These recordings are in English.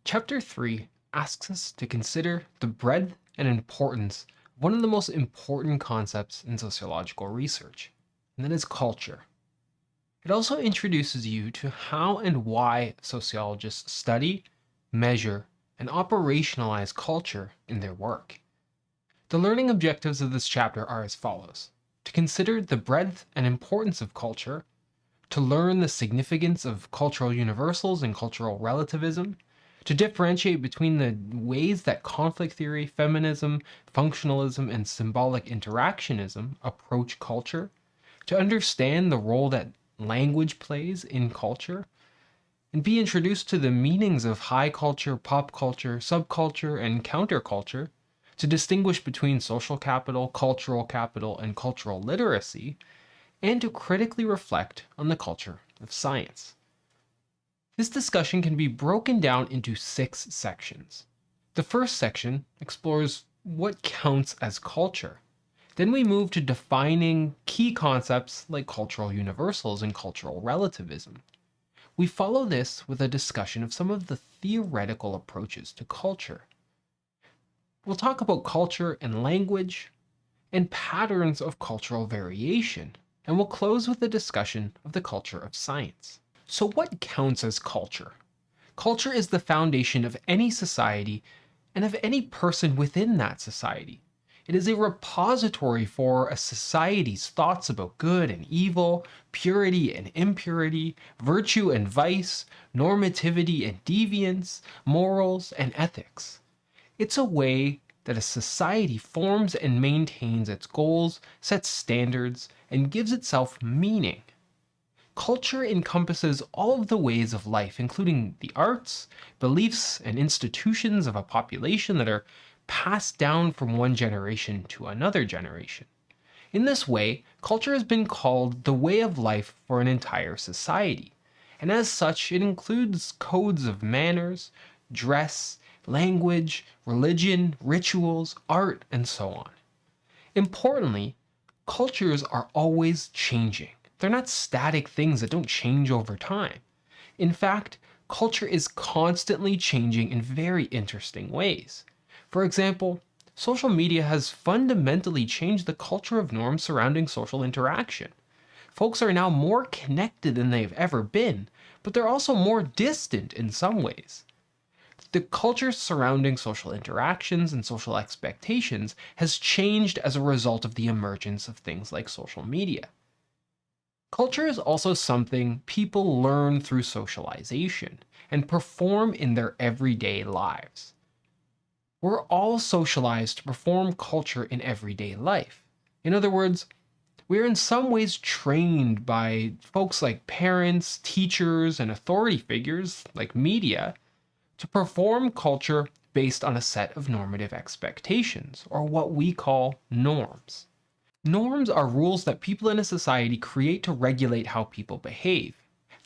Chapter 3 asks us to consider the breadth and importance of one of the most important concepts in sociological research, and that is culture. It also introduces you to how and why sociologists study, measure, and operationalize culture in their work. The learning objectives of this chapter are as follows: to consider the breadth and importance of culture, to learn the significance of cultural universals and cultural relativism, to differentiate between the ways that conflict theory, feminism, functionalism, and symbolic interactionism approach culture, to understand the role that language plays in culture, and be introduced to the meanings of high culture, pop culture, subculture, and counterculture, to distinguish between social capital, and cultural literacy, and to critically reflect on the culture of science. This discussion can be broken down into 6 sections. The first section explores what counts as culture. Then we move to defining key concepts like cultural universals and cultural relativism. We follow this with a discussion of some of the theoretical approaches to culture. We'll talk about culture and language and patterns of cultural variation, and we'll close with a discussion of the culture of science. So what counts as culture? Culture is the foundation of any society and of any person within that society. It is a repository for a society's thoughts about good and evil, purity and impurity, virtue and vice, normativity and deviance, morals and ethics. It's a way that a society forms and maintains its goals, sets standards, and gives itself meaning. Culture encompasses all of the ways of life, including the arts, beliefs, and institutions of a population that are passed down from one generation to another generation. In this way, culture has been called the way of life for an entire society, and as such, it includes codes of manners, dress, language, religion, rituals, art, and so on. Importantly, cultures are always changing. They're not static things that don't change over time. In fact, culture is constantly changing in very interesting ways. For example, social media has fundamentally changed the culture of norms surrounding social interaction. Folks are now more connected than they've ever been, but they're also more distant in some ways. The culture surrounding social interactions and social expectations has changed as a result of the emergence of things like social media. Culture is also something people learn through socialization and perform in their everyday lives. We're all socialized to perform culture in everyday life. In other words, we're in some ways trained by folks like parents, teachers, and authority figures like media to perform culture based on a set of normative expectations, or what we call norms. Norms are rules that people in a society create to regulate how people behave.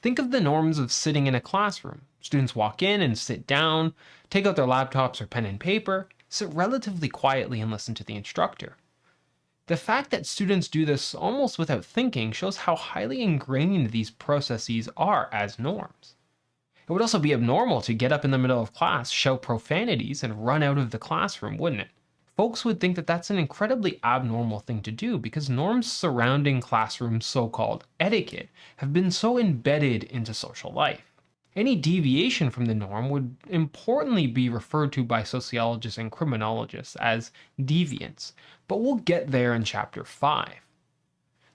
Think of the norms of sitting in a classroom. Students walk in and sit down, take out their laptops or pen and paper, sit relatively quietly and listen to the instructor. The fact that students do this almost without thinking shows how highly ingrained these processes are as norms. It would also be abnormal to get up in the middle of class, shout profanities, and run out of the classroom, wouldn't it? Folks would think that that's an incredibly abnormal thing to do because norms surrounding classroom so-called etiquette have been so embedded into social life. Any deviation from the norm would importantly be referred to by sociologists and criminologists as deviance, but we'll get there in chapter 5.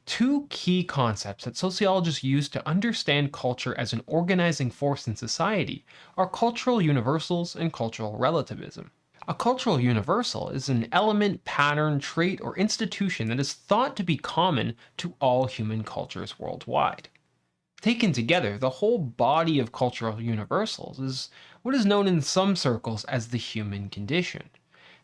2 key concepts that sociologists use to understand culture as an organizing force in society are cultural universals and cultural relativism. A cultural universal is an element, pattern, trait, or institution that is thought to be common to all human cultures worldwide. Taken together, the whole body of cultural universals is what is known in some circles as the human condition.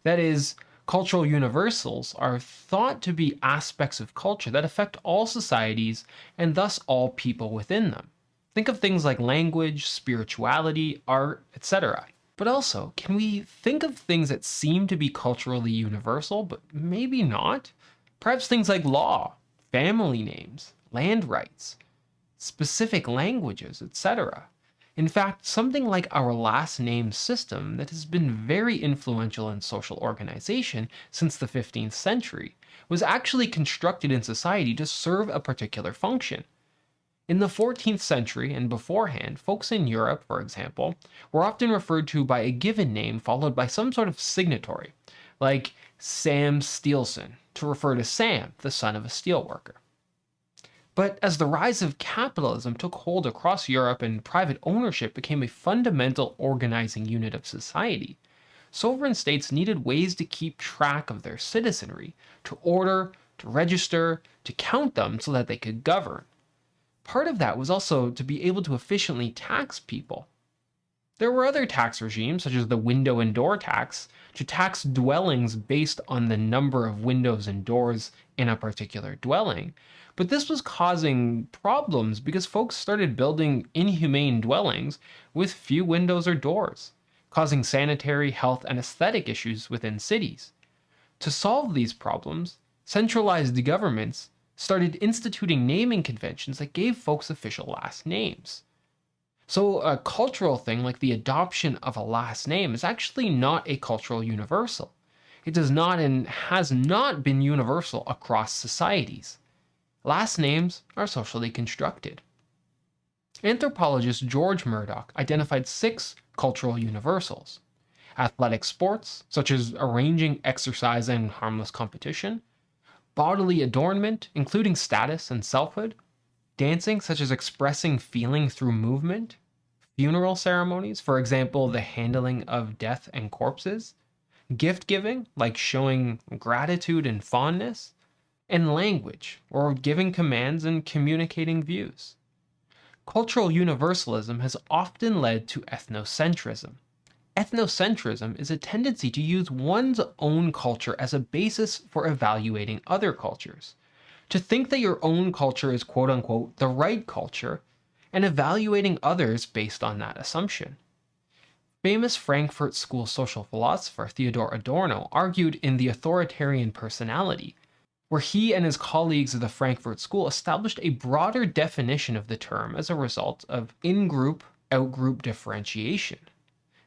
That is, cultural universals are thought to be aspects of culture that affect all societies and thus all people within them. Think of things like language, spirituality, art, etc. But also, can we think of things that seem to be culturally universal, but maybe not? Perhaps things like law, family names, land rights, specific languages, etc. In fact, something like our last name system that has been very influential in social organization since the 15th century was actually constructed in society to serve a particular function. In the 14th century and beforehand, folks in Europe, for example, were often referred to by a given name followed by some sort of signatory, like Sam Steelson, to refer to Sam, the son of a steelworker. But as the rise of capitalism took hold across Europe and private ownership became a fundamental organizing unit of society, sovereign states needed ways to keep track of their citizenry, to order, to register, to count them so that they could govern. Part of that was also to be able to efficiently tax people. There were other tax regimes, such as the window and door tax, to tax dwellings based on the number of windows and doors in a particular dwelling. But this was causing problems because folks started building inhumane dwellings with few windows or doors, causing sanitary, health, and aesthetic issues within cities. To solve these problems, centralized governments started instituting naming conventions that gave folks official last names. So, a cultural thing like the adoption of a last name is actually not a cultural universal. It does not and has not been universal across societies. Last names are socially constructed. Anthropologist George Murdoch identified 6 cultural universals: athletic sports, such as arranging exercise and harmless competition; bodily adornment, including status and selfhood; dancing, such as expressing feeling through movement; funeral ceremonies, for example, the handling of death and corpses; gift giving, like showing gratitude and fondness; and language, or giving commands and communicating views. Cultural universalism has often led to ethnocentrism. Ethnocentrism is a tendency to use one's own culture as a basis for evaluating other cultures. To think that your own culture is quote unquote the right culture, and evaluating others based on that assumption. Famous Frankfurt School social philosopher Theodor Adorno argued in The Authoritarian Personality, where he and his colleagues of the Frankfurt School established a broader definition of the term as a result of in-group, out-group differentiation,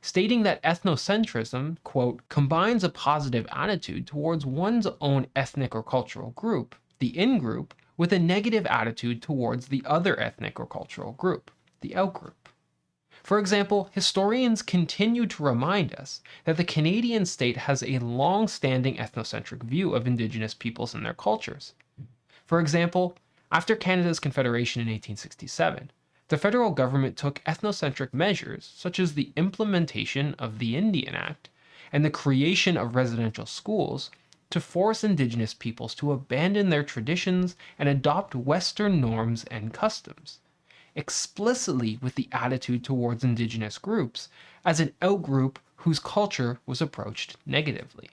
stating that ethnocentrism, quote, combines a positive attitude towards one's own ethnic or cultural group, the in-group, with a negative attitude towards the other ethnic or cultural group, the out-group. For example, historians continue to remind us that the Canadian state has a long-standing ethnocentric view of Indigenous peoples and their cultures. For example, after Canada's Confederation in 1867, the federal government took ethnocentric measures such as the implementation of the Indian Act and the creation of residential schools to force Indigenous peoples to abandon their traditions and adopt Western norms and customs, explicitly with the attitude towards Indigenous groups as an outgroup whose culture was approached negatively.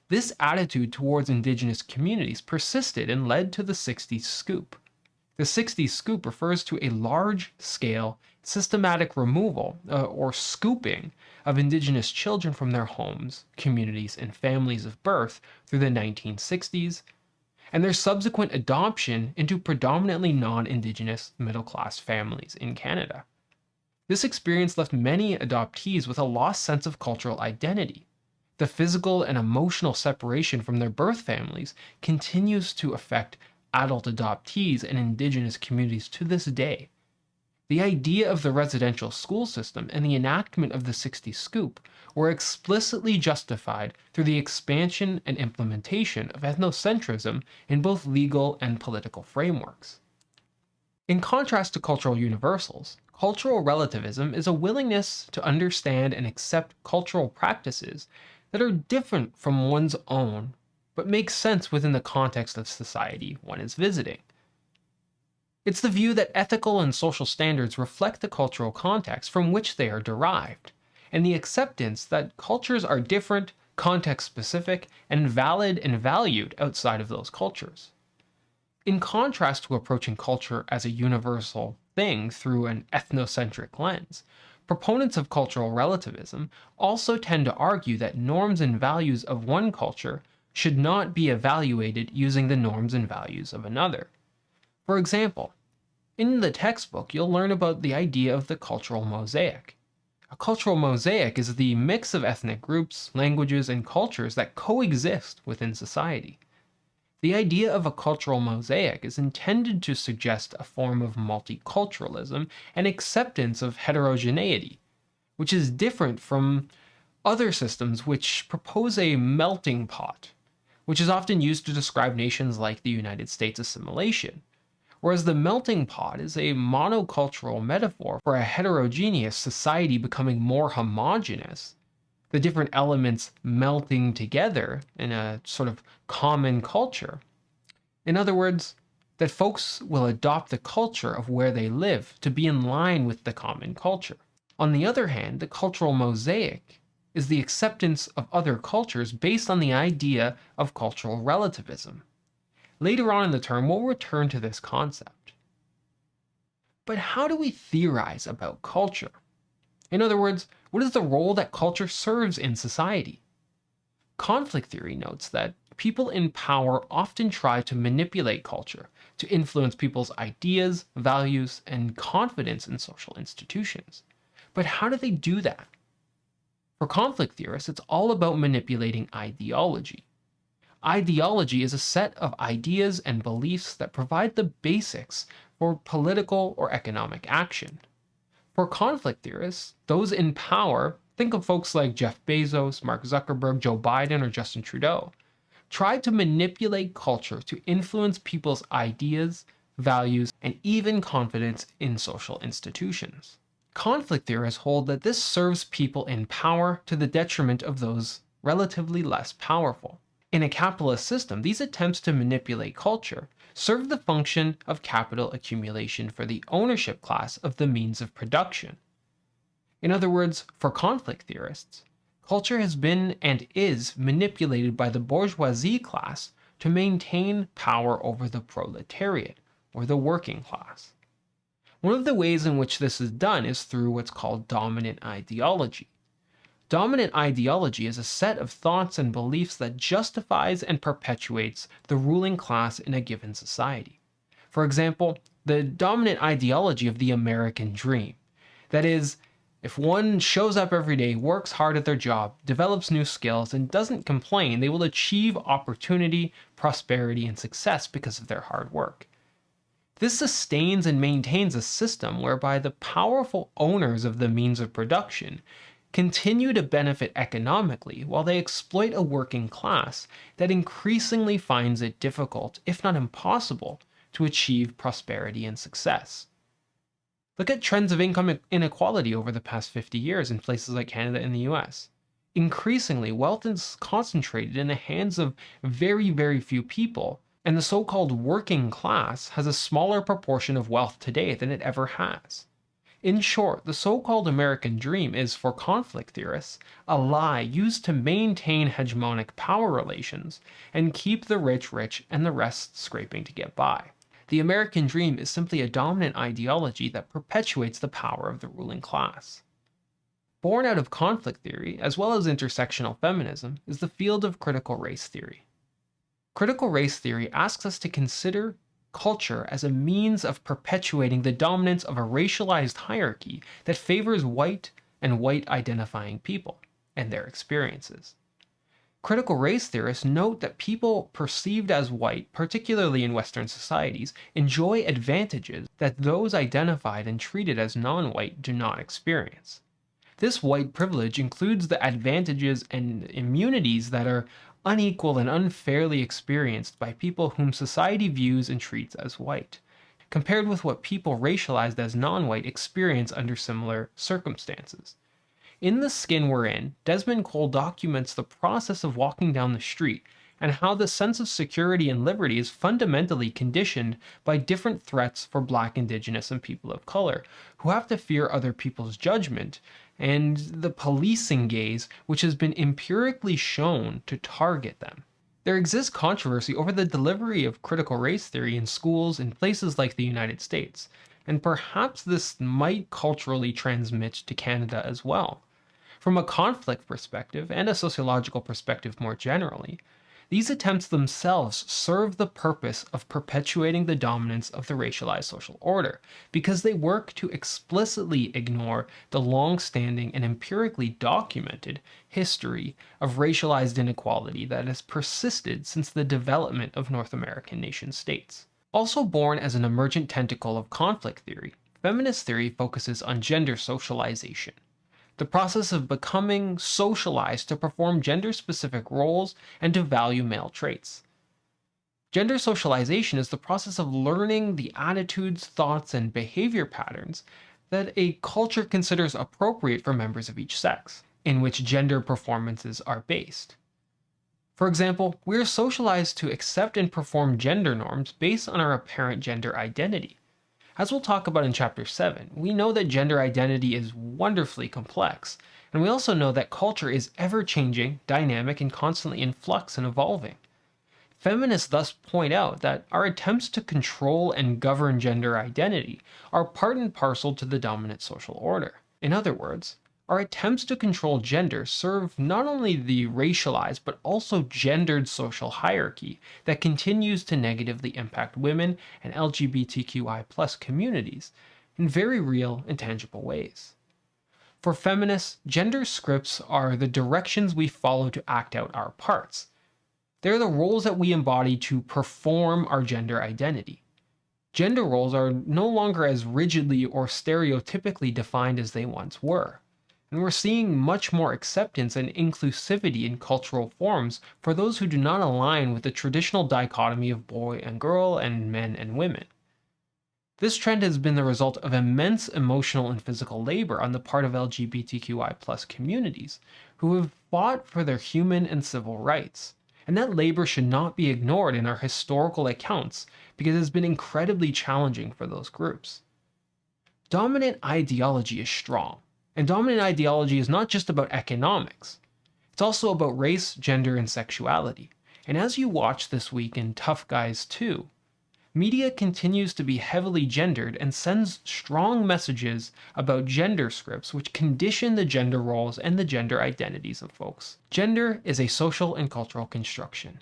This attitude towards Indigenous communities persisted and led to the 60s Scoop. The 60s Scoop refers to a large-scale, systematic removal, or scooping, of Indigenous children from their homes, communities, and families of birth through the 1960s, and their subsequent adoption into predominantly non-Indigenous middle-class families in Canada. This experience left many adoptees with a lost sense of cultural identity. The physical and emotional separation from their birth families continues to affect adult adoptees and Indigenous communities to this day. The idea of the residential school system and the enactment of the 60s Scoop were explicitly justified through the expansion and implementation of ethnocentrism in both legal and political frameworks. In contrast to cultural universals, cultural relativism is a willingness to understand and accept cultural practices that are different from one's own, but make sense within the context of society one is visiting. It's the view that ethical and social standards reflect the cultural context from which they are derived, and the acceptance that cultures are different, context-specific, and valid and valued outside of those cultures. In contrast to approaching culture as a universal thing through an ethnocentric lens, proponents of cultural relativism also tend to argue that norms and values of one culture should not be evaluated using the norms and values of another. For example, In the textbook, you'll learn about the idea of the cultural mosaic. A cultural mosaic is the mix of ethnic groups, languages, and cultures that coexist within society. The idea of a cultural mosaic is intended to suggest a form of multiculturalism and acceptance of heterogeneity, which is different from other systems which propose a melting pot, which is often used to describe nations like the United States assimilation, whereas the melting pot is a monocultural metaphor for a heterogeneous society becoming more homogeneous, the different elements melting together in a sort of common culture. In other words, that folks will adopt the culture of where they live to be in line with the common culture. On the other hand, the cultural mosaic is the acceptance of other cultures based on the idea of cultural relativism. Later on in the term, we'll return to this concept. But how do we theorize about culture? In other words, what is the role that culture serves in society? Conflict theory notes that people in power often try to manipulate culture to influence people's ideas, values, and confidence in social institutions. But how do they do that? For conflict theorists, it's all about manipulating ideology. Ideology is a set of ideas and beliefs that provide the basics for political or economic action. For conflict theorists, those in power, think of folks like Jeff Bezos, Mark Zuckerberg, Joe Biden, or Justin Trudeau, try to manipulate culture to influence people's ideas, values, and even confidence in social institutions. Conflict theorists hold that this serves people in power to the detriment of those relatively less powerful. In a capitalist system, these attempts to manipulate culture serve the function of capital accumulation for the ownership class of the means of production. In other words, for conflict theorists, culture has been and is manipulated by the bourgeoisie class to maintain power over the proletariat, or the working class. One of the ways in which this is done is through what's called dominant ideology. Dominant ideology is a set of thoughts and beliefs that justifies and perpetuates the ruling class in a given society. For example, the dominant ideology of the American dream. That is, if one shows up every day, works hard at their job, develops new skills, and doesn't complain, they will achieve opportunity, prosperity, and success because of their hard work. This sustains and maintains a system whereby the powerful owners of the means of production continue to benefit economically while they exploit a working class that increasingly finds it difficult, if not impossible, to achieve prosperity and success. Look at trends of income inequality over the past 50 years in places like Canada and the US. Increasingly, wealth is concentrated in the hands of very, very few people, and the so-called working class has a smaller proportion of wealth today than it ever has. In short, the so-called American dream is, for conflict theorists, a lie used to maintain hegemonic power relations and keep the rich rich and the rest scraping to get by. The American dream is simply a dominant ideology that perpetuates the power of the ruling class. Born out of conflict theory, as well as intersectional feminism, is the field of critical race theory. Critical race theory asks us to consider culture as a means of perpetuating the dominance of a racialized hierarchy that favors white and white identifying people and their experiences. Critical race theorists note that people perceived as white, particularly in Western societies, enjoy advantages that those identified and treated as non-white do not experience. This white privilege includes the advantages and immunities that are unequal and unfairly experienced by people whom society views and treats as white, compared with what people racialized as non-white experience under similar circumstances. In The Skin We're In, Desmond Cole documents the process of walking down the street and how the sense of security and liberty is fundamentally conditioned by different threats for Black, Indigenous, and people of color, who have to fear other people's judgment, and the policing gaze, which has been empirically shown to target them. There exists controversy over the delivery of critical race theory in schools in places like the United States, and perhaps this might culturally transmit to Canada as well. From a conflict perspective, and a sociological perspective more generally, these attempts themselves serve the purpose of perpetuating the dominance of the racialized social order, because they work to explicitly ignore the long-standing and empirically documented history of racialized inequality that has persisted since the development of North American nation-states. Also born as an emergent tentacle of conflict theory, feminist theory focuses on gender socialization, the process of becoming socialized to perform gender-specific roles and to value male traits. Gender socialization is the process of learning the attitudes, thoughts, and behavior patterns that a culture considers appropriate for members of each sex, in which gender performances are based. For example, we are socialized to accept and perform gender norms based on our apparent gender identity. As we'll talk about in Chapter 7, we know that gender identity is wonderfully complex, and we also know that culture is ever-changing, dynamic, and constantly in flux and evolving. Feminists thus point out that our attempts to control and govern gender identity are part and parcel to the dominant social order. In other words, our attempts to control gender serve not only the racialized but also gendered social hierarchy that continues to negatively impact women and LGBTQI+ communities in very real and tangible ways. For feminists, gender scripts are the directions we follow to act out our parts. They're the roles that we embody to perform our gender identity. Gender roles are no longer as rigidly or stereotypically defined as they once were. And we're seeing much more acceptance and inclusivity in cultural forms for those who do not align with the traditional dichotomy of boy and girl and men and women. This trend has been the result of immense emotional and physical labor on the part of LGBTQI+ communities who have fought for their human and civil rights. And that labor should not be ignored in our historical accounts because it has been incredibly challenging for those groups. Dominant ideology is strong. And dominant ideology is not just about economics. It's also about race, gender, and sexuality. And as you watch this week in Tough Guys 2, media continues to be heavily gendered and sends strong messages about gender scripts which condition the gender roles and the gender identities of folks. Gender is a social and cultural construction.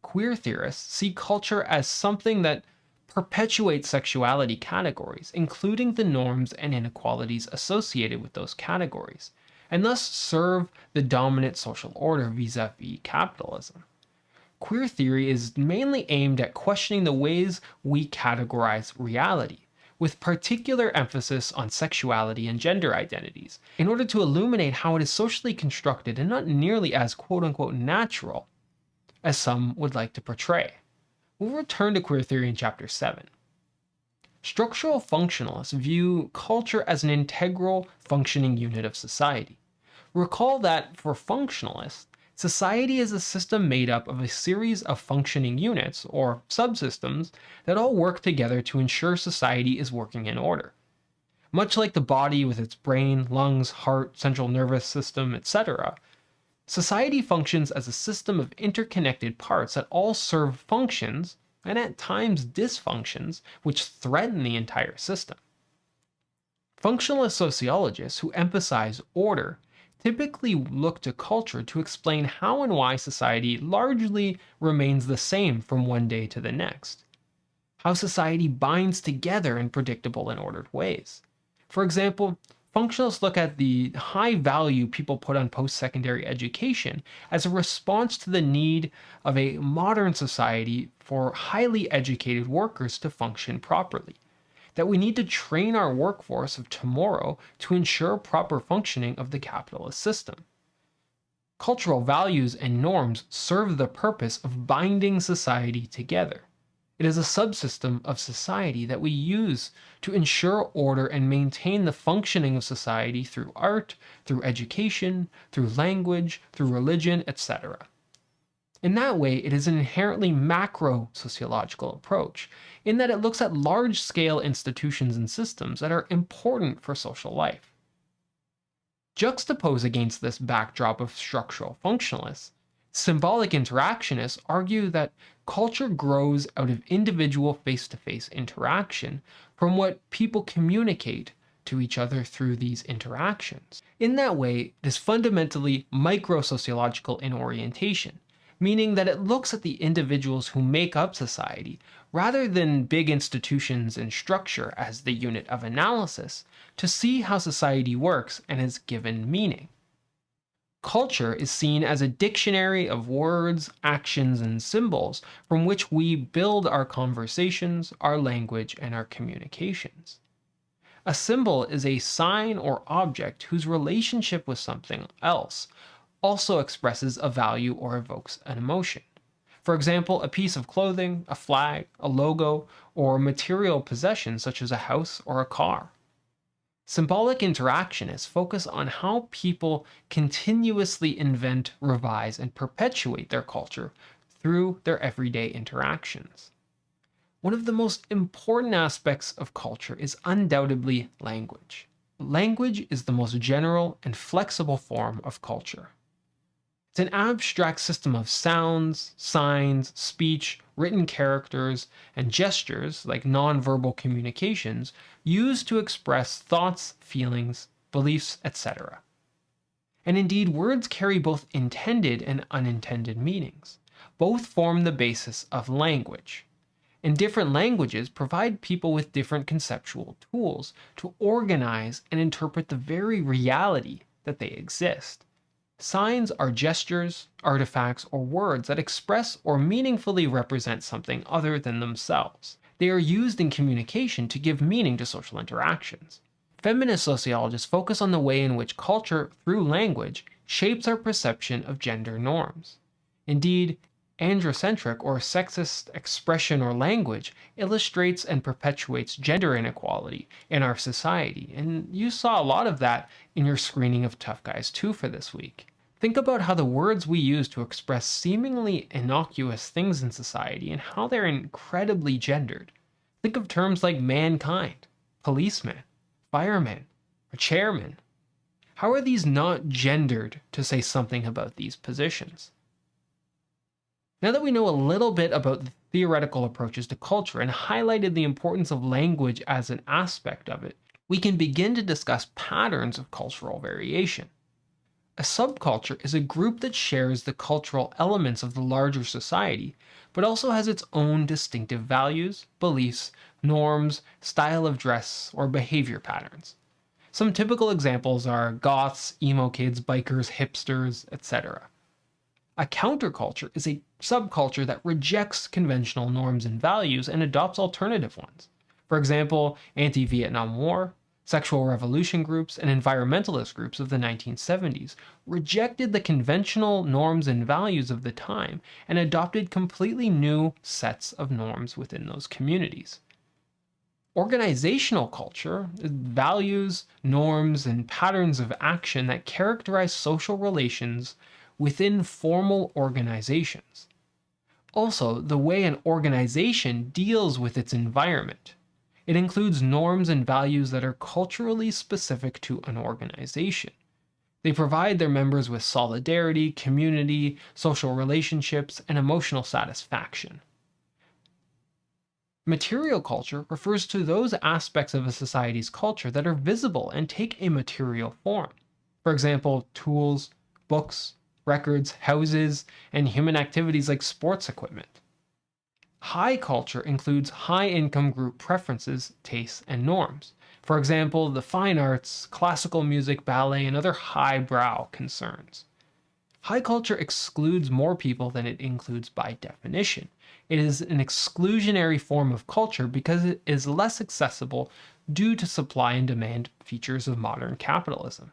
Queer theorists see culture as something that perpetuates sexuality categories, including the norms and inequalities associated with those categories, and thus serve the dominant social order vis-a-vis capitalism. Queer theory is mainly aimed at questioning the ways we categorize reality, with particular emphasis on sexuality and gender identities, in order to illuminate how it is socially constructed and not nearly as quote-unquote natural as some would like to portray. We'll return to queer theory in Chapter 7. Structural functionalists view culture as an integral functioning unit of society. Recall that for functionalists, society is a system made up of a series of functioning units, or subsystems, that all work together to ensure society is working in order. Much like the body with its brain, lungs, heart, central nervous system, etc., society functions as a system of interconnected parts that all serve functions, and at times dysfunctions, which threaten the entire system. Functionalist sociologists who emphasize order typically look to culture to explain how and why society largely remains the same from one day to the next. How society binds together in predictable and ordered ways. For example, functionalists look at the high value people put on post-secondary education as a response to the need of a modern society for highly educated workers to function properly. That we need to train our workforce of tomorrow to ensure proper functioning of the capitalist system. Cultural values and norms serve the purpose of binding society together. It is a subsystem of society that we use to ensure order and maintain the functioning of society through art, through education, through language, through religion, etc. In that way, it is an inherently macro-sociological approach, in that it looks at large-scale institutions and systems that are important for social life. Juxtaposed against this backdrop of structural functionalists, symbolic interactionists argue that culture grows out of individual face-to-face interaction from what people communicate to each other through these interactions. In that way, it is fundamentally micro-sociological in orientation, meaning that it looks at the individuals who make up society rather than big institutions and structure as the unit of analysis to see how society works and is given meaning. Culture is seen as a dictionary of words, actions, and symbols from which we build our conversations, our language, and our communications. A symbol is a sign or object whose relationship with something else also expresses a value or evokes an emotion. For example, a piece of clothing, a flag, a logo, or material possession such as a house or a car. Symbolic interactionists focus on how people continuously invent, revise, and perpetuate their culture through their everyday interactions. One of the most important aspects of culture is undoubtedly language. Language is the most general and flexible form of culture. It's an abstract system of sounds, signs, speech, written characters, and gestures, like nonverbal communications, used to express thoughts, feelings, beliefs, etc. And indeed, words carry both intended and unintended meanings. Both form the basis of language. And different languages provide people with different conceptual tools to organize and interpret the very reality that they exist. Signs are gestures, artifacts, or words that express or meaningfully represent something other than themselves. They are used in communication to give meaning to social interactions. Feminist sociologists focus on the way in which culture, through language, shapes our perception of gender norms. Indeed, androcentric or sexist expression or language illustrates and perpetuates gender inequality in our society, and you saw a lot of that in your screening of Tough Guys 2 for this week. Think about how the words we use to express seemingly innocuous things in society and how they're incredibly gendered. Think of terms like mankind, policeman, fireman, or chairman. How are these not gendered to say something about these positions? Now that we know a little bit about the theoretical approaches to culture and highlighted the importance of language as an aspect of it, we can begin to discuss patterns of cultural variation. A subculture is a group that shares the cultural elements of the larger society, but also has its own distinctive values, beliefs, norms, style of dress, or behavior patterns. Some typical examples are goths, emo kids, bikers, hipsters, etc. A counterculture is a subculture that rejects conventional norms and values and adopts alternative ones. For example, anti-Vietnam War, sexual revolution groups, and environmentalist groups of the 1970s rejected the conventional norms and values of the time and adopted completely new sets of norms within those communities. Organizational culture values, norms, and patterns of action that characterize social relations within formal organizations. Also, the way an organization deals with its environment. It includes norms and values that are culturally specific to an organization. They provide their members with solidarity, community, social relationships, and emotional satisfaction. Material culture refers to those aspects of a society's culture that are visible and take a material form. For example, tools, books, records, houses, and human activities like sports equipment. High culture includes high-income group preferences, tastes, and norms. For example, the fine arts, classical music, ballet, and other highbrow concerns. High culture excludes more people than it includes by definition. It is an exclusionary form of culture because it is less accessible due to supply and demand features of modern capitalism.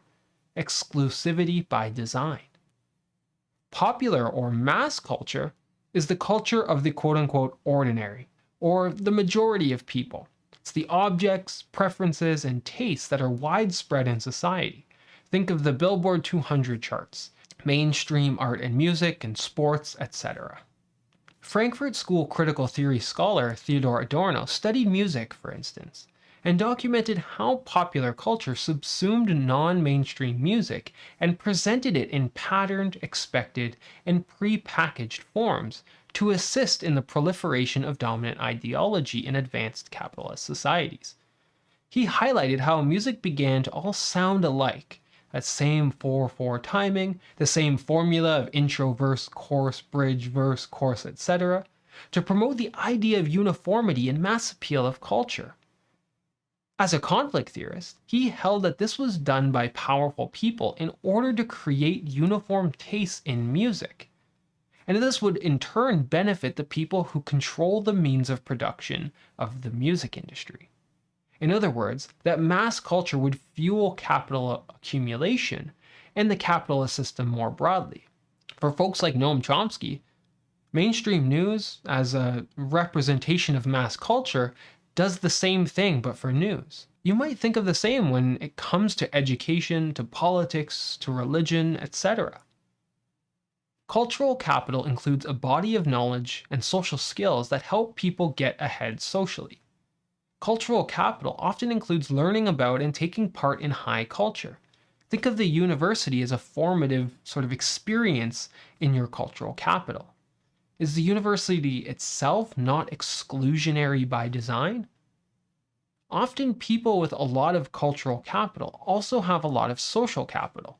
Exclusivity by design. Popular or mass culture is the culture of the quote-unquote ordinary, or the majority of people. It's the objects, preferences, and tastes that are widespread in society. Think of the Billboard 200 charts, mainstream art and music, and sports, etc. Frankfurt School critical theory scholar Theodor Adorno studied music, for instance, and documented how popular culture subsumed non-mainstream music and presented it in patterned, expected, and pre-packaged forms to assist in the proliferation of dominant ideology in advanced capitalist societies. He highlighted how music began to all sound alike, that same 4/4 timing, the same formula of intro, verse, chorus, bridge, verse, chorus, etc., to promote the idea of uniformity and mass appeal of culture. As a conflict theorist, he held that this was done by powerful people in order to create uniform tastes in music, and this would in turn benefit the people who control the means of production of the music industry. In other words, that mass culture would fuel capital accumulation and the capitalist system more broadly. For folks like Noam Chomsky, mainstream news, as a representation of mass culture, does the same thing but for news. You might think of the same when it comes to education, to politics, to religion, etc. Cultural capital includes a body of knowledge and social skills that help people get ahead socially. Cultural capital often includes learning about and taking part in high culture. Think of the university as a formative sort of experience in your cultural capital. Is the university itself not exclusionary by design? Often people with a lot of cultural capital also have a lot of social capital.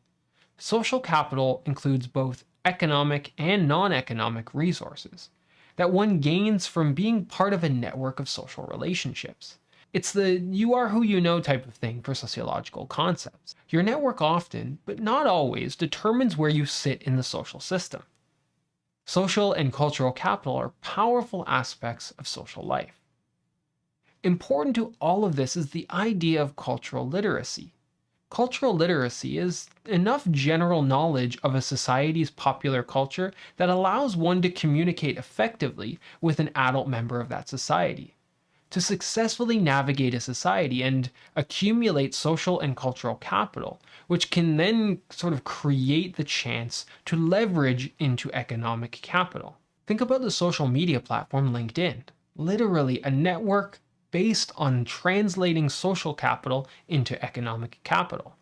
Social capital includes both economic and non-economic resources that one gains from being part of a network of social relationships. It's the you are who you know type of thing for sociological concepts. Your network often, but not always, determines where you sit in the social system. Social and cultural capital are powerful aspects of social life. Important to all of this is the idea of cultural literacy. Cultural literacy is enough general knowledge of a society's popular culture that allows one to communicate effectively with an adult member of that society. To successfully navigate a society and accumulate social and cultural capital, which can then sort of create the chance to leverage into economic capital. Think about the social media platform LinkedIn, literally a network based on translating social capital into economic capital.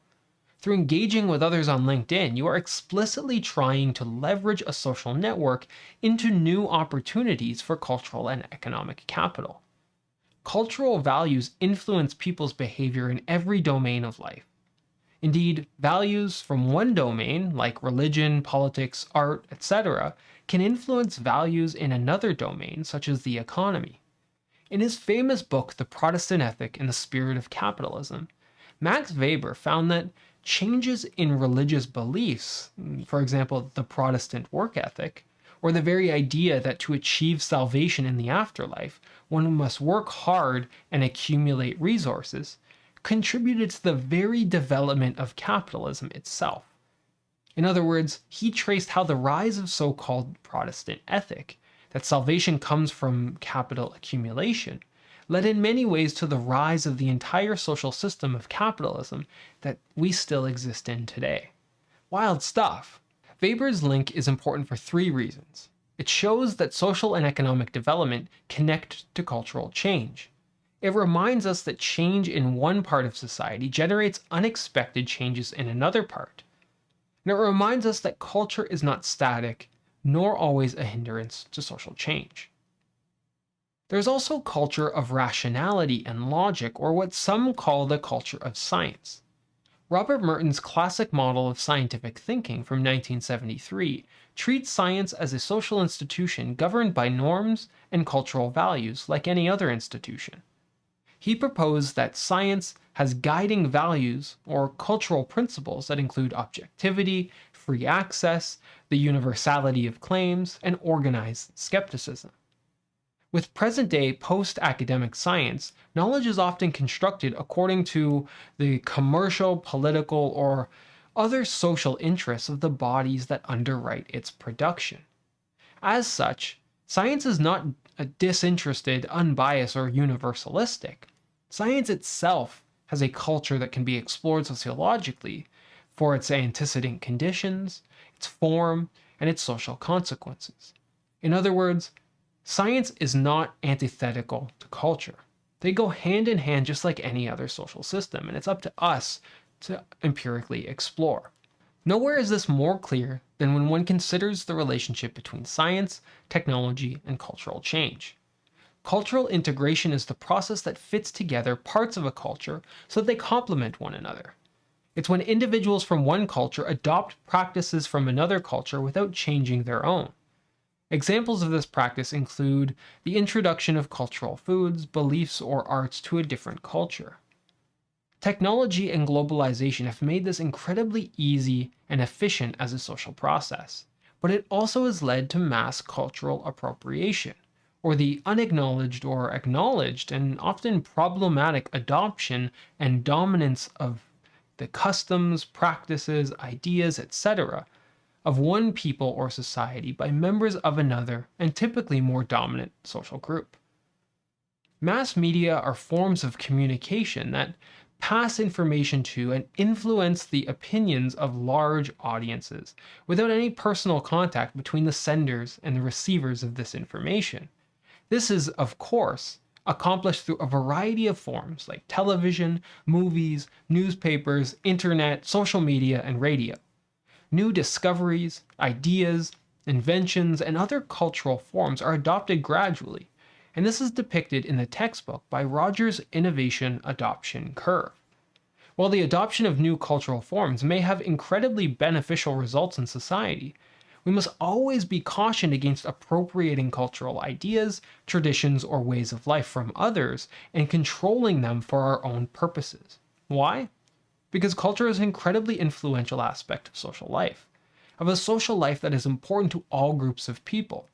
Through engaging with others on LinkedIn, you are explicitly trying to leverage a social network into new opportunities for cultural and economic capital. Cultural values influence people's behavior in every domain of life. Indeed, values from one domain, like religion, politics, art, etc., can influence values in another domain, such as the economy. In his famous book, The Protestant Ethic and the Spirit of Capitalism, Max Weber found that changes in religious beliefs, for example, the Protestant work ethic, or the very idea that to achieve salvation in the afterlife, one must work hard and accumulate resources, contributed to the very development of capitalism itself. In other words, he traced how the rise of so-called Protestant ethic, that salvation comes from capital accumulation, led in many ways to the rise of the entire social system of capitalism that we still exist in today. Wild stuff! Weber's link is important for three reasons. It shows that social and economic development connect to cultural change. It reminds us that change in one part of society generates unexpected changes in another part. And it reminds us that culture is not static, nor always a hindrance to social change. There's also culture of rationality and logic, or what some call the culture of science. Robert Merton's classic model of scientific thinking from 1973 treats science as a social institution governed by norms and cultural values like any other institution. He proposed that science has guiding values or cultural principles that include objectivity, free access, the universality of claims, and organized skepticism. With present-day post-academic science, knowledge is often constructed according to the commercial, political, or other social interests of the bodies that underwrite its production. As such, science is not disinterested, unbiased, or universalistic. Science itself has a culture that can be explored sociologically for its antecedent conditions, its form, and its social consequences. In other words, science is not antithetical to culture. They go hand in hand just like any other social system, and it's up to us to empirically explore. Nowhere is this more clear than when one considers the relationship between science, technology, and cultural change. Cultural integration is the process that fits together parts of a culture so that they complement one another. It's when individuals from one culture adopt practices from another culture without changing their own. Examples of this practice include the introduction of cultural foods, beliefs, or arts to a different culture. Technology and globalization have made this incredibly easy and efficient as a social process, but it also has led to mass cultural appropriation, or the unacknowledged or acknowledged and often problematic adoption and dominance of the customs, practices, ideas, etc., of one people or society by members of another and typically more dominant social group. Mass media are forms of communication that pass information to and influence the opinions of large audiences without any personal contact between the senders and the receivers of this information. This is, of course, accomplished through a variety of forms like television, movies, newspapers, internet, social media, and radio. New discoveries, ideas, inventions, and other cultural forms are adopted gradually, and this is depicted in the textbook by Rogers' Innovation Adoption Curve. While the adoption of new cultural forms may have incredibly beneficial results in society, we must always be cautioned against appropriating cultural ideas, traditions, or ways of life from others and controlling them for our own purposes. Why? Because culture is an incredibly influential aspect of social life, of a social life that is important to all groups of people.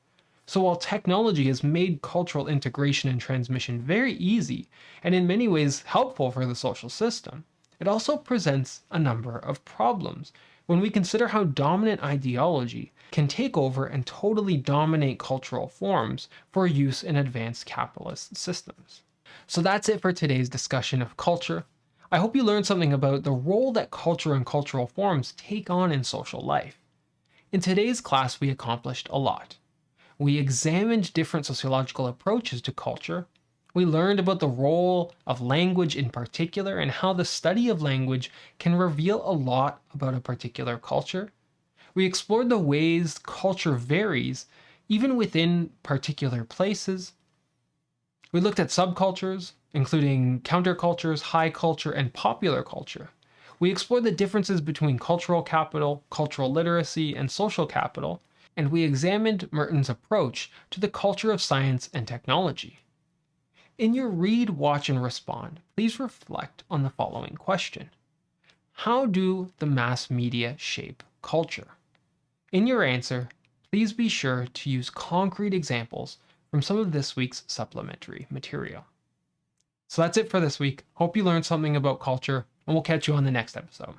So while technology has made cultural integration and transmission very easy, and in many ways helpful for the social system, it also presents a number of problems when we consider how dominant ideology can take over and totally dominate cultural forms for use in advanced capitalist systems. So that's it for today's discussion of culture. I hope you learned something about the role that culture and cultural forms take on in social life. In today's class, we accomplished a lot. We examined different sociological approaches to culture. We learned about the role of language in particular and how the study of language can reveal a lot about a particular culture. We explored the ways culture varies even within particular places. We looked at subcultures, including countercultures, high culture, and popular culture. We explored the differences between cultural capital, cultural literacy, and social capital, and we examined Merton's approach to the culture of science and technology. In your read, watch, and respond, please reflect on the following question. How do the mass media shape culture? In your answer, please be sure to use concrete examples from some of this week's supplementary material. So that's it for this week. Hope you learned something about culture, and we'll catch you on the next episode.